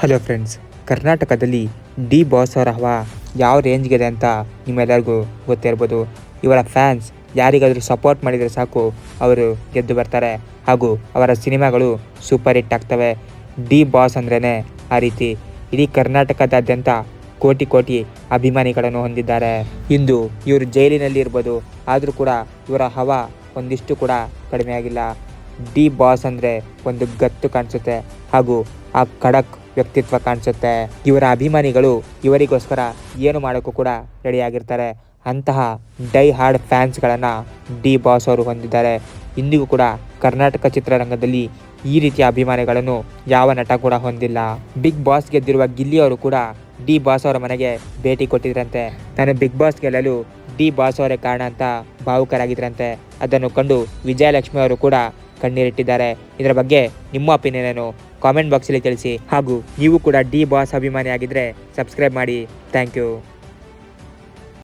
Hello friends, ಕರ್ನಾಟಕದಲ್ಲಿ D boss ಅವರ ಹವಾ ಯಾವ ರೇಂಜ್ಗಿದೆ ಅಂತ ನಿಮ್ಮೆಲ್ಲರಿಗೂ ಗೊತ್ತಿರ್ಬೋದು. ಇವರ ಫ್ಯಾನ್ಸ್ ಯಾರಿಗಾದರೂ ಸಪೋರ್ಟ್ ಮಾಡಿದರೆ ಸಾಕು, ಅವರು ಗೆದ್ದು ಬರ್ತಾರೆ ಹಾಗೂ ಅವರ ಸಿನಿಮಾಗಳು ಸೂಪರ್ ಹಿಟ್ ಆಗ್ತವೆ. ಡಿ ಬಾಸ್ ಅಂದ್ರೇ ಆ ರೀತಿ. ಇಡೀ ಕರ್ನಾಟಕದಾದ್ಯಂತ ಕೋಟಿ ಕೋಟಿ ಅಭಿಮಾನಿಗಳನ್ನು ಹೊಂದಿದ್ದಾರೆ. ಇಂದು ಇವರು ಜೈಲಿನಲ್ಲಿ ಇರ್ಬೋದು, ಆದರೂ ಕೂಡ ಇವರ ಹವಾ ಒಂದಿಷ್ಟು ಕೂಡ ಕಡಿಮೆ ಆಗಿಲ್ಲ. ಡಿ ಬಾಸ್ ಅಂದರೆ ಒಂದು ಗತ್ತು ಕಾಣಿಸುತ್ತೆ ಹಾಗೂ ಆ ಖಡಕ್ ವ್ಯಕ್ತಿತ್ವ ಕಾಣಿಸುತ್ತೆ. ಇವರ ಅಭಿಮಾನಿಗಳು ಇವರಿಗೋಸ್ಕರ ಏನು ಮಾಡೋಕ್ಕೂ ಕೂಡ ರೆಡಿಯಾಗಿರ್ತಾರೆ. ಅಂತಹ ಡೈ ಹಾರ್ಡ್ ಫ್ಯಾನ್ಸ್ಗಳನ್ನು ಡಿ ಬಾಸ್ ಅವರು ಹೊಂದಿದ್ದಾರೆ. ಇಂದಿಗೂ ಕೂಡ ಕರ್ನಾಟಕ ಚಿತ್ರರಂಗದಲ್ಲಿ ಈ ರೀತಿಯ ಅಭಿಮಾನಿಗಳನ್ನು ಯಾವ ನಟ ಕೂಡ ಹೊಂದಿಲ್ಲ. ಬಿಗ್ ಬಾಸ್ ಗೆದ್ದಿರುವ ಗಿಲ್ಲಿ ಅವರು ಕೂಡ ಡಿ ಬಾಸ್ ಅವರ ಮನೆಗೆ ಭೇಟಿ ಕೊಟ್ಟಿದ್ರಂತೆ. ನಾನು ಬಿಗ್ ಬಾಸ್ ಗೆಲ್ಲಲು ಡಿ ಬಾಸ್ ಅವರೇ ಕಾರಣ ಅಂತ ಭಾವುಕರಾಗಿದ್ರಂತೆ. ಅದನ್ನು ಕಂಡು ವಿಜಯಲಕ್ಷ್ಮಿ ಅವರು ಕೂಡ ಕಣ್ಣೀರಿಟ್ಟಿದ್ದಾರೆ. ಇದರ ಬಗ್ಗೆ ನಿಮ್ಮ ಒಪಿನಿಯನ್ ಏನು? ಕಾಮೆಂಟ್ ಬಾಕ್ಸಲ್ಲಿ ತಿಳಿಸಿ. ಹಾಗೂ ನೀವು ಕೂಡ ಡಿ ಬಾಸ್ ಅಭಿಮಾನಿ ಆಗಿದ್ದರೆ ಸಬ್ಸ್ಕ್ರೈಬ್ ಮಾಡಿ. Thank you.